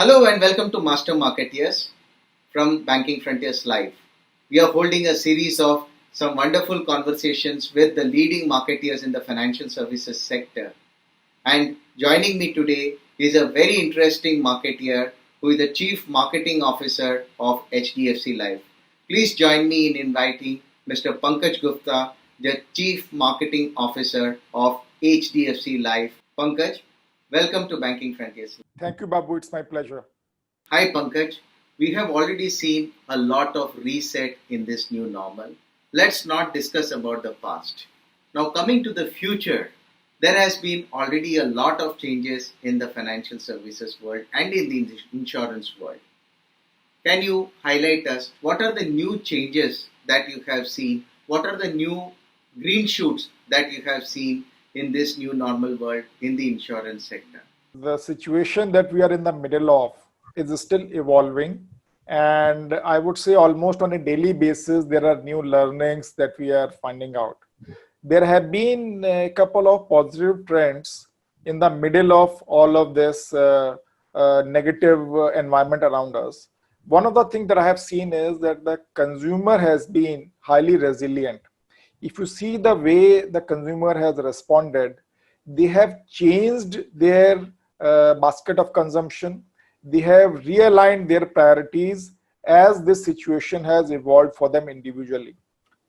Hello and welcome to Master Marketeers from Banking Frontiers Live. We are holding a series of some wonderful conversations with the leading marketeers in the financial services sector. And joining me today is a very interesting marketeer who is the Chief Marketing Officer of HDFC Life. Please join me in inviting Mr. Pankaj Gupta, the Chief Marketing Officer of HDFC Life. Pankaj, welcome to Banking Frontiers. Thank you, Babu. It's my pleasure. Hi Pankaj, we have already seen a lot of reset in this new normal. Let's not discuss about the past. Now, coming to the future, there has been already a lot of changes in the financial services world and in the insurance world. Can you highlight us what are the new changes that you have seen? What are the new green shoots that you have seen in this new normal world in the insurance sector? The situation that we are in the middle of is still evolving. And I would say almost on a daily basis, there are new learnings that we are finding out. There have been a couple of positive trends in the middle of all of this negative environment around us. One of the things that I have seen is that the consumer has been highly resilient. If you see the way the consumer has responded, they have changed their basket of consumption. They have realigned their priorities as this situation has evolved for them individually.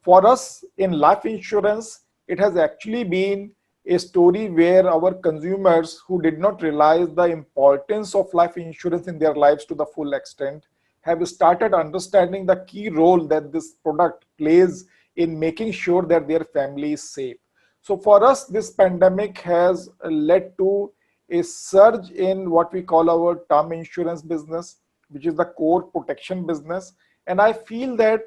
For us in life insurance, it has actually been a story where our consumers who did not realize the importance of life insurance in their lives to the full extent have started understanding the key role that this product plays in making sure that their family is safe. So for us, this pandemic has led to a surge in what we call our term insurance business, which is the core protection business. And I feel that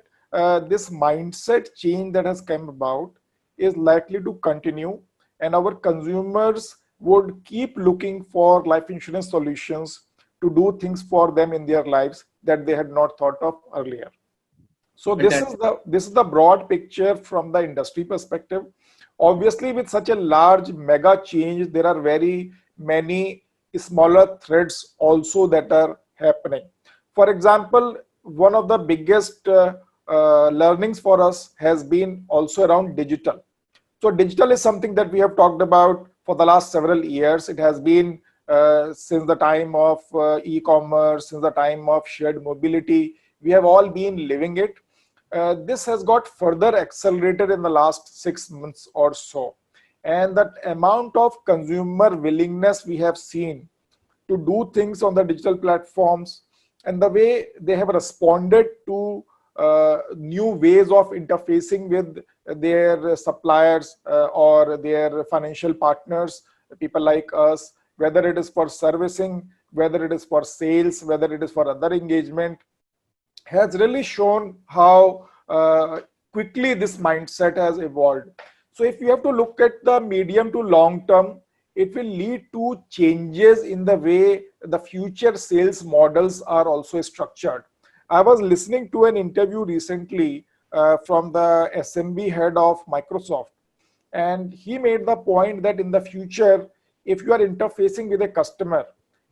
this mindset change that has come about is likely to continue, and our consumers would keep looking for life insurance solutions to do things for them in their lives that they had not thought of earlier. So Fantastic. this is the broad picture from the industry perspective. Obviously, with such a large mega change, there are very many smaller threads also that are happening. For example, one of the biggest learnings for us has been also around digital. So digital is something that we have talked about for the last several years. It has been since the time of e-commerce, since the time of shared mobility. We have all been living it. This has got further accelerated in the last 6 months or so. And that amount of consumer willingness we have seen to do things on the digital platforms and the way they have responded to new ways of interfacing with their suppliers or their financial partners, people like us, whether it is for servicing, whether it is for sales, whether it is for other engagement, has really shown how quickly this mindset has evolved. So if you have to look at the medium to long term, it will lead to changes in the way the future sales models are also structured. I was listening to an interview recently from the SMB head of Microsoft, and he made the point that in the future, if you are interfacing with a customer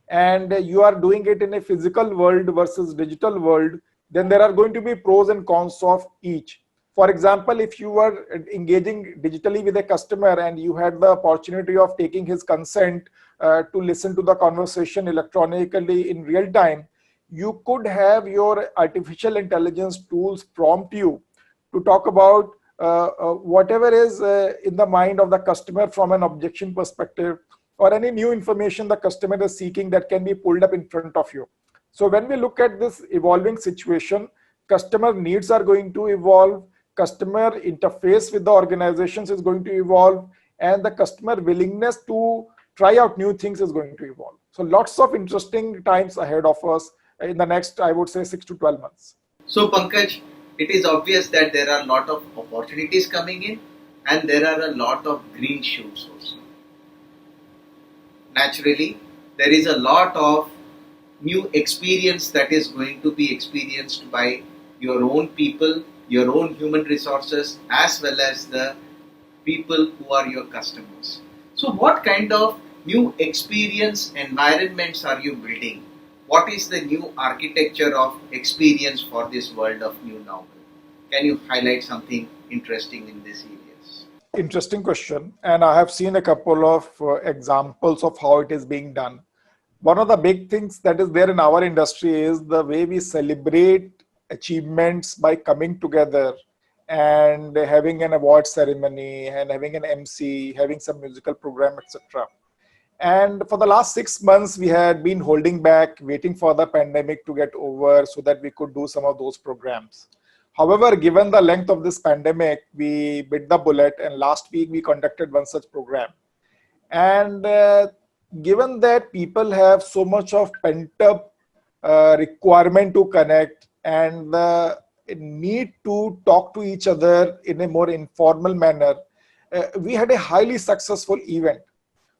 and you are doing it in a physical world versus digital world, then there are going to be pros and cons of each. For example, if you were engaging digitally with a customer and you had the opportunity of taking his consent to listen to the conversation electronically in real time, you could have your artificial intelligence tools prompt you to talk about whatever is in the mind of the customer from an objection perspective, or any new information the customer is seeking that can be pulled up in front of you. So when we look at this evolving situation, customer needs are going to evolve, customer interface with the organizations is going to evolve, and the customer willingness to try out new things is going to evolve. So lots of interesting times ahead of us in the next, I would say, 6 to 12 months. So, Pankaj, it is obvious that there are a lot of opportunities coming in and there are a lot of green shoots also. Naturally, there is a lot of new experience that is going to be experienced by your own people, your own human resources, as well as the people who are your customers. So, what kind of new experience environments are you building what is the new architecture of experience for this world of new normal? Can you highlight something interesting in this areas? Interesting question. And I have seen a couple of examples of how it is being done. One of the big things that is there in our industry is the way we celebrate achievements by coming together and having an award ceremony and having an MC, having some musical program, etc. And for the last 6 months, we had been holding back, waiting for the pandemic to get over so that we could do some of those programs. However, given the length of this pandemic, we bit the bullet, and last week we conducted one such program. And given that people have so much of pent up requirement to connect and the need to talk to each other in a more informal manner, we had a highly successful event.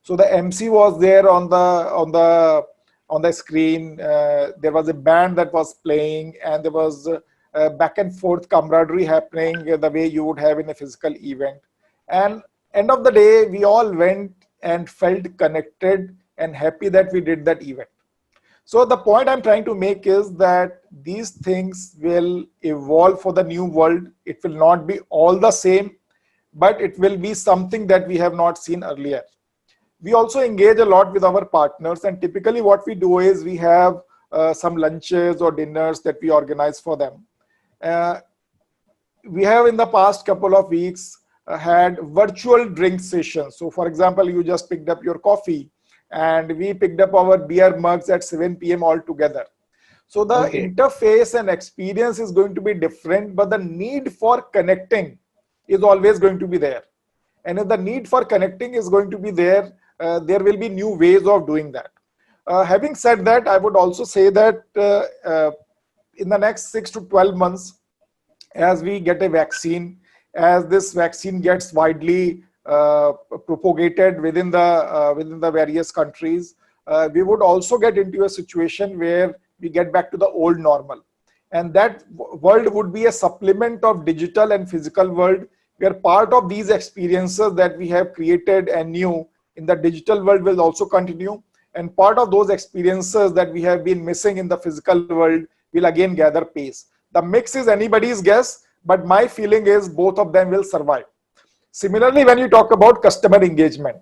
So the MC was there on the screen. There was a band that was playing, and there was back and forth camaraderie happening the way you would have in a physical event. And end of the day, we all went and felt connected and happy that we did that event. So the point I'm trying to make is that these things will evolve for the new world. It will not be all the same, but it will be something that we have not seen earlier. We also engage a lot with our partners, and typically what we do is we have some lunches or dinners that we organize for them. Uh, we have in the past couple of weeks had virtual drink sessions. So for example, you just picked up your coffee and we picked up our beer mugs at 7 p.m. all together. So the Okay. interface and experience is going to be different, but the need for connecting is always going to be there. And if the need for connecting is going to be there, there will be new ways of doing that. Having said that, I would also say that in the next 6 to 12 months, as we get a vaccine, as this vaccine gets widely propagated within the various countries, we would also get into a situation where we get back to the old normal, and that world would be a supplement of digital and physical world, where part of these experiences that we have created and new in the digital world will also continue, and part of those experiences that we have been missing in the physical world will again gather pace. The mix is anybody's guess, but my feeling is both of them will survive. Similarly, when you talk about customer engagement,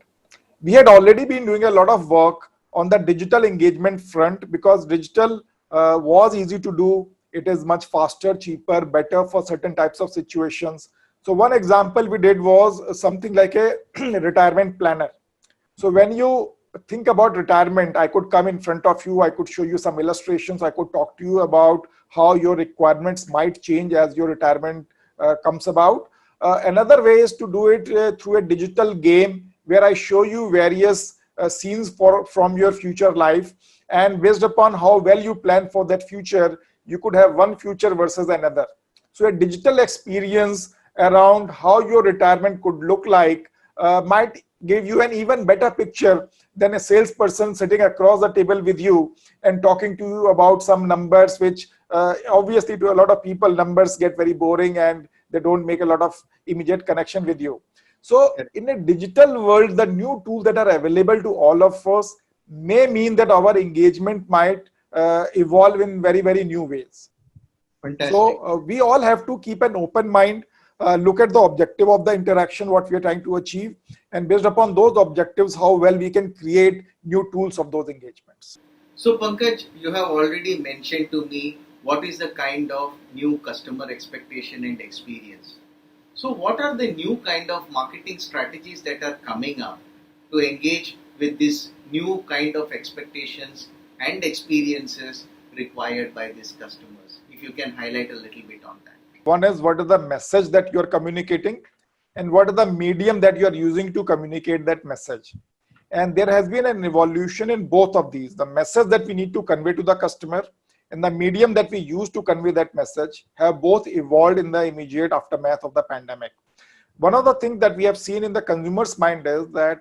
we had already been doing a lot of work on the digital engagement front, because digital was easy to do. It is much faster, cheaper, better for certain types of situations. So one example we did was something like a retirement planner. So when you think about retirement, I could come in front of you, I could show you some illustrations, I could talk to you about how your requirements might change as your retirement comes about. Another way is to do it through a digital game where I show you various scenes from your future life, and based upon how well you plan for that future, you could have one future versus another. So a digital experience around how your retirement could look like might give you an even better picture than a salesperson sitting across the table with you and talking to you about some numbers, which obviously to a lot of people, numbers get very boring and they don't make a lot of immediate connection with you. So in a digital world, the new tools that are available to all of us may mean that our engagement might evolve in very, very new ways. Fantastic. So we all have to keep an open mind, look at the objective of the interaction, what we are trying to achieve, and based upon those objectives, how well we can create new tools of those engagements. So, Pankaj, you have already mentioned to me what is the kind of new customer expectation and experience. So, what are the new kind of marketing strategies that are coming up to engage with this new kind of expectations and experiences required by these customers? If you can highlight a little bit on that. One is, what is the message that you're communicating, and what is the medium that you're using to communicate that message. And there has been an evolution in both of these. The message that we need to convey to the customer and the medium that we use to convey that message have both evolved in the immediate aftermath of the pandemic. One of the things that we have seen in the consumer's mind is that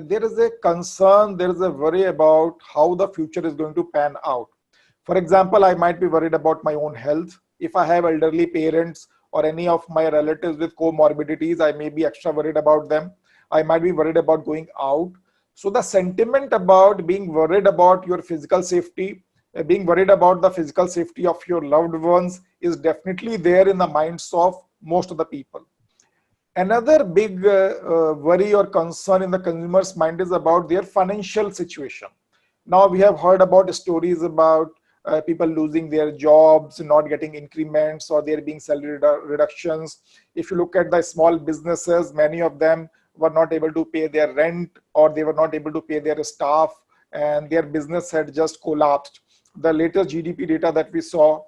there is a concern, there is a worry about how the future is going to pan out. For example, I might be worried about my own health. If I have elderly parents or any of my relatives with comorbidities, I may be extra worried about them. I might be worried about going out. So the sentiment about being worried about your physical safety being worried about the physical safety of your loved ones is definitely there in the minds of most of the people. Another big worry or concern in the consumer's mind is about their financial situation. Now, we have heard about stories about people losing their jobs, not getting increments, or there being salary reductions. If you look at the small businesses, many of them were not able to pay their rent, or they were not able to pay their staff, and their business had just collapsed. The latest GDP data that we saw,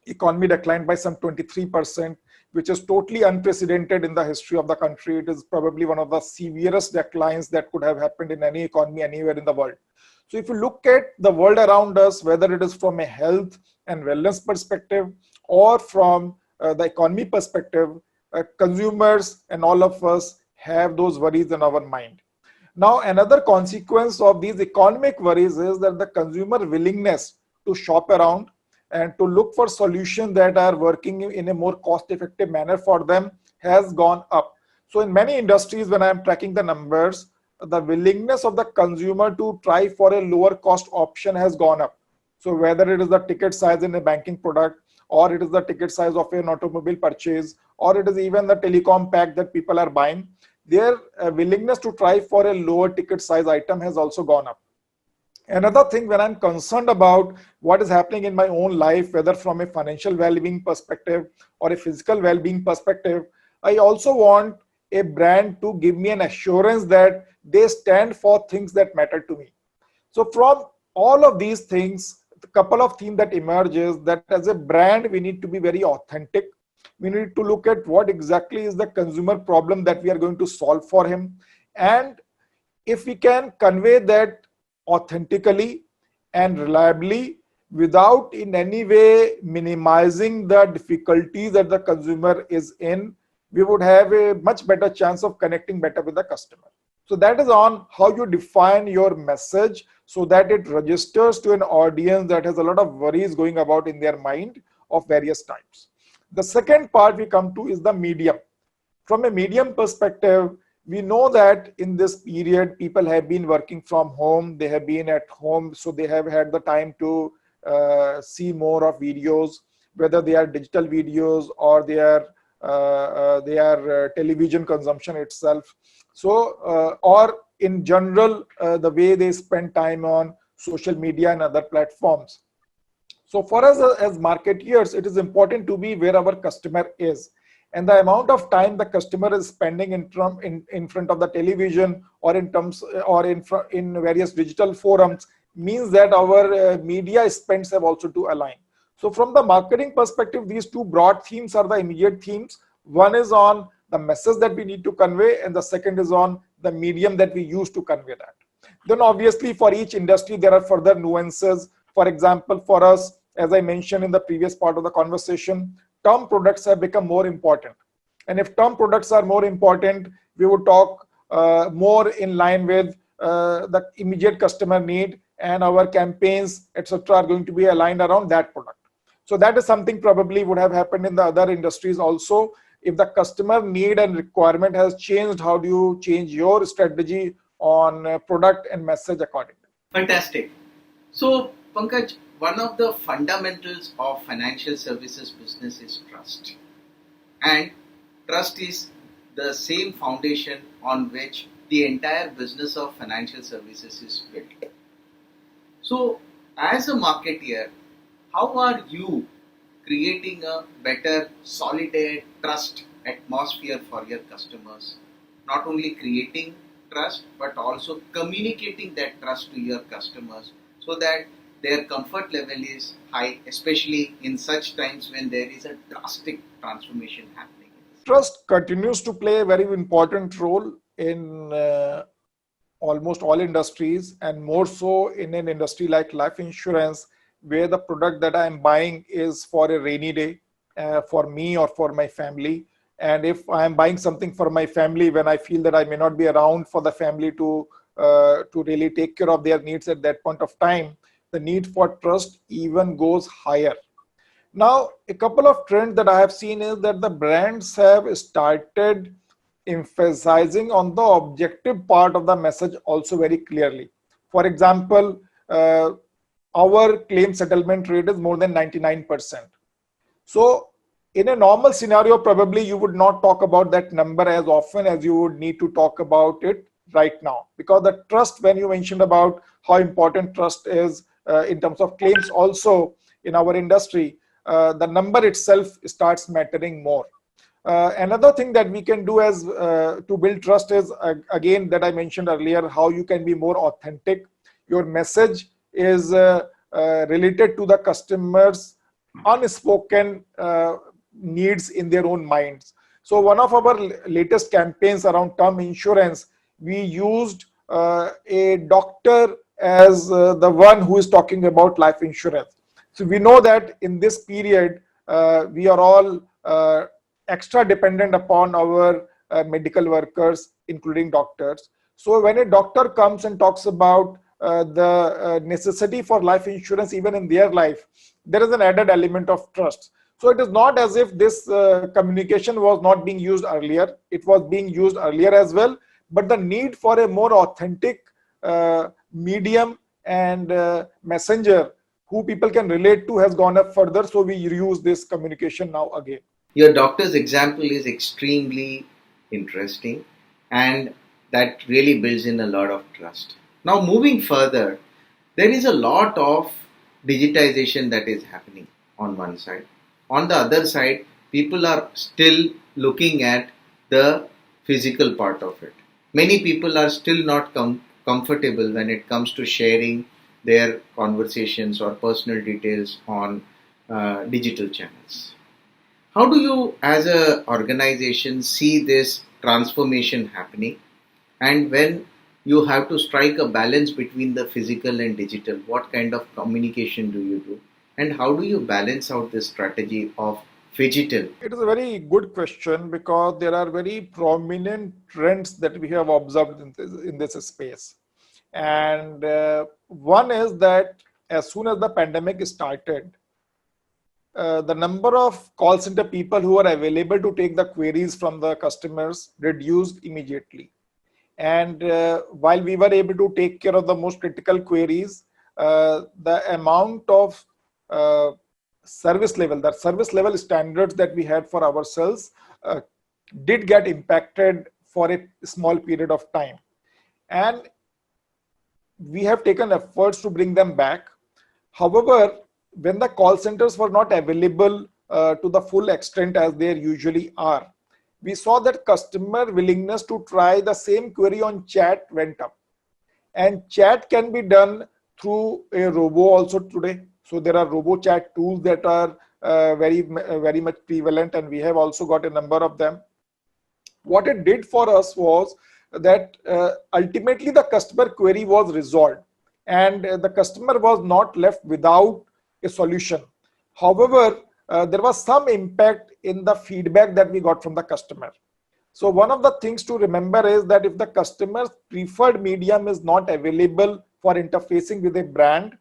economy declined by some 23%, which is totally unprecedented in the history of the country. It is probably one of the severest declines that could have happened in any economy anywhere in the world. So if you look at the world around us, whether it is from a health and wellness perspective or from the economy perspective, consumers and all of us have those worries in our mind. Now, another consequence of these economic worries is that the consumer willingness to shop around and to look for solutions that are working in a more cost-effective manner for them has gone up. So in many industries, when I'm tracking the numbers, the willingness of the consumer to try for a lower cost option has gone up. So whether it is the ticket size in a banking product, or it is the ticket size of an automobile purchase, or it is even the telecom pack that people are buying, their willingness to try for a lower ticket size item has also gone up. Another thing, when I'm concerned about what is happening in my own life, whether from a financial well-being perspective or a physical well-being perspective, I also want a brand to give me an assurance that they stand for things that matter to me. So from all of these things, a couple of themes that emerge is that as a brand, we need to be very authentic. We need to look at what exactly is the consumer problem that we are going to solve for him. And if we can convey that authentically and reliably without in any way minimizing the difficulties that the consumer is in, we would have a much better chance of connecting better with the customer. So that is on how you define your message so that it registers to an audience that has a lot of worries going about in their mind of various types. The second part we come to is the medium. From a medium perspective, we know that in this period, people have been working from home. They have been at home, so they have had the time to see more of videos, whether they are digital videos or they are television consumption itself. So, or in general, the way they spend time on social media and other platforms. So for us as marketeers, it is important to be where our customer is. And the amount of time the customer is spending in front of the television or in various digital forums means that our media spends have also to align. So from the marketing perspective, these two broad themes are the immediate themes. One is on the message that we need to convey, and the second is on the medium that we use to convey that. Then obviously for each industry, there are further nuances. For example, for us, as I mentioned in the previous part of the conversation, term products have become more important. And if term products are more important, we would talk more in line with the immediate customer need, and our campaigns, etc., are going to be aligned around that product. So that is something probably would have happened in the other industries also. If the customer need and requirement has changed, how do you change your strategy on product and message accordingly? Fantastic. So, Pankaj, one of the fundamentals of financial services business is trust. And trust is the same foundation on which the entire business of financial services is built. So, as a marketeer, how are you creating a better, solid trust atmosphere for your customers? Not only creating trust, but also communicating that trust to your customers so that their comfort level is high, especially in such times when there is a drastic transformation happening. Trust continues to play a very important role in almost all industries, and more so in an industry like life insurance, where the product that I'm buying is for a rainy day for me or for my family. And if I'm buying something for my family when I feel that I may not be around for the family to really take care of their needs at that point of time, the need for trust even goes higher. Now, a couple of trends that I have seen is that the brands have started emphasizing on the objective part of the message also very clearly. For example, our claim settlement rate is more than 99%. So in a normal scenario, probably you would not talk about that number as often as you would need to talk about it right now, because the trust, when you mentioned about how important trust is in terms of claims also in our industry, the number itself starts mattering more. Another thing that we can do as to build trust is, again, that I mentioned earlier, how you can be more authentic. Your message is related to the customers unspoken needs in their own minds. So one of our latest campaigns around term insurance, we used a doctor as the one who is talking about life insurance. So we know that in this period, we are all extra dependent upon our medical workers, including doctors. So when a doctor comes and talks about the necessity for life insurance, even in their life, there is an added element of trust. So it is not as if this communication was not being used earlier. It was being used earlier as well, but the need for a more authentic medium and messenger who people can relate to has gone up further. So we use this communication now again. Your doctor's example is extremely interesting, and that really builds in a lot of trust. Now, moving further, there is a lot of digitization that is happening on one side. On the other side, people are still looking at the physical part of it. Many people are still not comfortable when it comes to sharing their conversations or personal details on digital channels. How do you, as an organization, see this transformation happening? And when you have to strike a balance between the physical and digital, what kind of communication do you do? And how do you balance out this strategy of phygital? It is a very good question, because there are very prominent trends that we have observed in this space. And one is that as soon as the pandemic started, the number of call center people who are available to take the queries from the customers reduced immediately. And while we were able to take care of the most critical queries, the amount of the service level standards that we had for ourselves did get impacted for a small period of time. And we have taken efforts to bring them back. However, when the call centers were not available to the full extent as they usually are, we saw that customer willingness to try the same query on chat went up. And chat can be done through a robo also today. So there are robo chat tools that are very much prevalent, and we have also got a number of them. What it did for us was that ultimately the customer query was resolved, and the customer was not left without a solution. However, there was some impact in the feedback that we got from the customer. So one of the things to remember is that if the customer's preferred medium is not available for interfacing with a brand,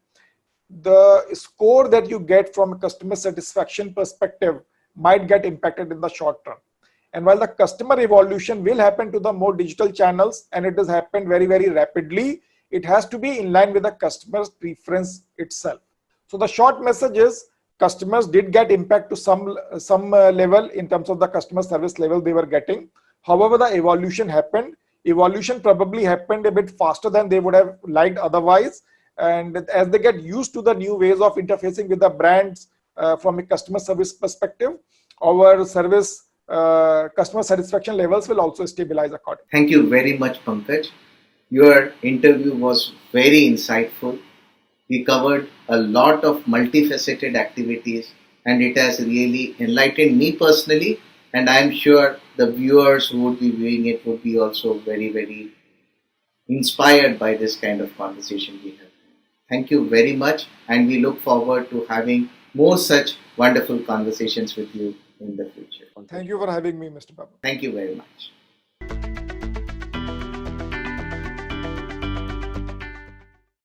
the score that you get from a customer satisfaction perspective might get impacted in the short term. And while the customer evolution will happen to the more digital channels, and it has happened very, very rapidly, it has to be in line with the customer's preference itself. So the short message is, customers did get impact to some level in terms of the customer service level they were getting. However, the evolution happened. Evolution probably happened a bit faster than they would have liked otherwise. And as they get used to the new ways of interfacing with the brands from a customer service perspective, our service customer satisfaction levels will also stabilize accordingly. Thank you very much, Pankaj. Your interview was very insightful. We covered a lot of multifaceted activities, and it has really enlightened me personally, and I am sure the viewers who would be viewing it would be also very, very inspired by this kind of conversation we have. Thank you very much, and we look forward to having more such wonderful conversations with you in the future. Thank you for having me, Mr. Babu. Thank you very much.